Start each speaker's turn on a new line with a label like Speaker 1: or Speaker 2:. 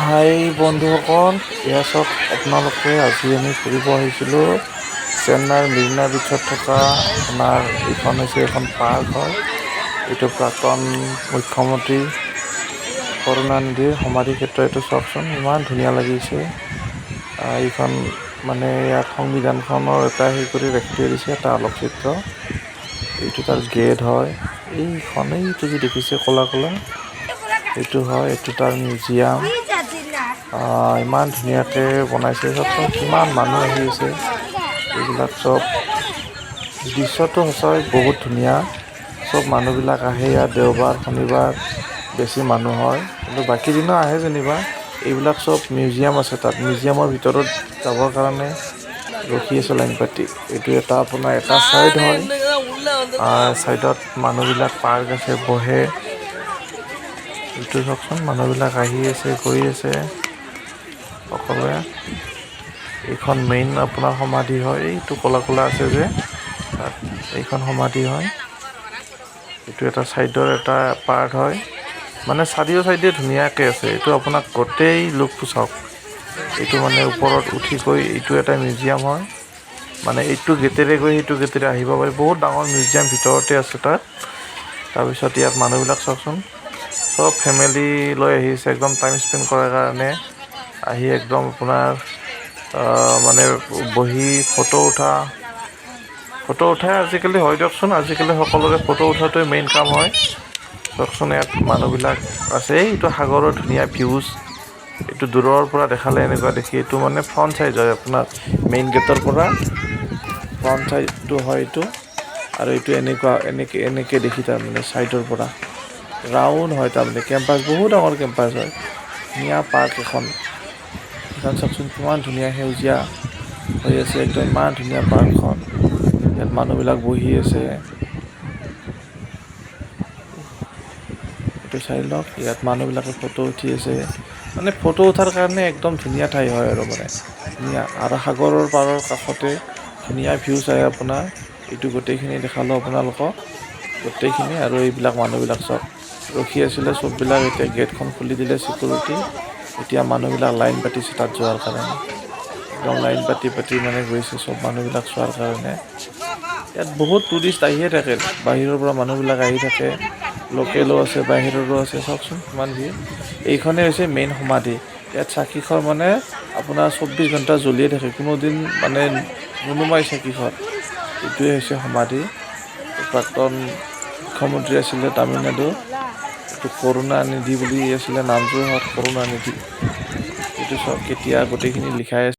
Speaker 1: হাই বন্ধুসকল, এয়া চাওক আপোনালোকে আজি আমি ফুৰিব আহিছিলোঁ চেন্নাইৰ মেৰিনা বিচত থকা আপোনাৰ এইখন হৈছে এখন পাৰ্ক হয়। এইটো প্ৰাক্তন মুখ্যমন্ত্ৰী কৰুণানিধিৰ সমাধি ক্ষেত্ৰ। এইটো চাওকচোন, ইমান ধুনীয়া লাগিছে। এইখন মানে ইয়াত সংবিধানখনৰ এটা হেৰি কৰি ৰাখি থৈ দিছে, এটা আলোকচিত্ৰ। এইটো তাৰ গেট হয়। এইটো যে দেখিছে ক'লা ক'লা, এইটো হয়, এইটো তাৰ মিউজিয়াম। ইমান ধুনীয়াকৈ বনাইছে, চাওকচোন কিমান মানুহ আহি আছে। এইবিলাক চব দৃশ্যটো সঁচাই বহুত ধুনীয়া। চব মানুহবিলাক আহে ইয়াত দেওবাৰ শনিবাৰ বেছি মানুহ হয়, কিন্তু বাকী দিনো আহে যেনিবা। এইবিলাক চব মিউজিয়াম আছে, তাত মিউজিয়ামৰ ভিতৰত যাবৰ কাৰণে ৰখি আছে লাইন পাতি। এইটো এটা আপোনাৰ এটা ছাইড হয়, ছাইডত মানুহবিলাক পাৰ্ক আছে, বহে। এইটো চাওকচোন, মানুহবিলাক আহি আছে গৈ আছে সকলোৱে। এইখন মেইন আপোনাৰ সমাধি হয়, এইটো ক'লা ক'লা আছে যে তাত, এইখন সমাধি হয়। এইটো এটা ছাইডৰ এটা পাৰ্ট হয়, মানে চাৰিও চাইডে ধুনীয়াকৈ আছে। এইটো আপোনাক গোটেই লুকটো চাওক। এইটো মানে ওপৰত উঠি গৈ এইটো এটা মিউজিয়াম হয়, মানে এইটো গেটেৰে গৈ সেইটো গেটেৰে আহিব পাৰি। বহুত ডাঙৰ মিউজিয়াম ভিতৰতে আছে তাত। তাৰপিছত ইয়াত মানুহবিলাক চাওকচোন, চব ফেমিলি লৈ আহিছে একদম টাইম স্পেণ্ড কৰাৰ কাৰণে। আহি একদম আপোনাৰ মানে বহি ফটো উঠাই আজিকালি হয় দিয়কচোন। আজিকালি সকলোৰে ফটো উঠাটোৱে মেইন কাম হয়। চাওকচোন ইয়াত মানুহবিলাক আছে। এইটো সাগৰৰ ধুনীয়া ভিউজ। এইটো দূৰৰ পৰা দেখালে এনেকুৱা দেখি, এইটো মানে ফ্ৰণ্ট চাইড হয় আপোনাৰ মেইন গেটৰ পৰা ফ্ৰণ্ট চাইডটো হয় এইটো। আৰু এইটো এনেকৈ দেখি তাৰমানে ছাইডৰ পৰা ৰাউণ্ড হয়, তাৰমানে কেম্পাছ বহুত ডাঙৰ কেম্পাছ হয়। ধুনীয়া পাৰ্ক এখন চাওকচোন, কিমান ধুনীয়া সেউজীয়া হৈ আছে একদম, ইমান ধুনীয়া পাৰ্কখন। ইয়াত মানুহবিলাক বহি আছে। এইটো চাই লওক, ইয়াত মানুহবিলাকে ফটো উঠি আছে। মানে ফটো উঠাৰ কাৰণে একদম ধুনীয়া ঠাই হয় আৰু মানে ধুনীয়া। আৰু সাগৰৰ পাৰৰ কাষতে ধুনীয়া ভিউ চাই আপোনাৰ। এইটো গোটেইখিনি দেখালোঁ আপোনালোকক, গোটেইখিনি। আৰু এইবিলাক মানুহবিলাক চব ৰখি আছিলে চববিলাক। এতিয়া গেটখন খুলি দিলে চিকিউৰিটি। এতিয়া মানুহবিলাক লাইন পাতিছে তাত যোৱাৰ কাৰণে। একদম লাইন পাতি মানে গৈছে চব মানুহবিলাক চোৱাৰ কাৰণে। ইয়াত বহুত টুৰিষ্ট আহিয়ে থাকে, বাহিৰৰ পৰা মানুহবিলাক আহি থাকে। লোকেলো আছে, বাহিৰৰো আছে। চাওকচোন কিমান ভিৰ। এইখনেই হৈছে মেইন সমাধি। ইয়াত চাকিখৰ মানে আপোনাৰ 24 ঘণ্টা জ্বলিয়ে থাকে, কোনোদিন মানে নুনুমাই চাকিখন। এইটোৱে হৈছে সমাধি। প্ৰাক্তন মুখ্যমন্ত্ৰী আছিলে তামিলনাডু। এইটো কৰুণানিধি বুলি আছিলে নামটো, কৰুণানিধি। এইটো চব কেতিয়া গোটেইখিনি লিখাই আছে।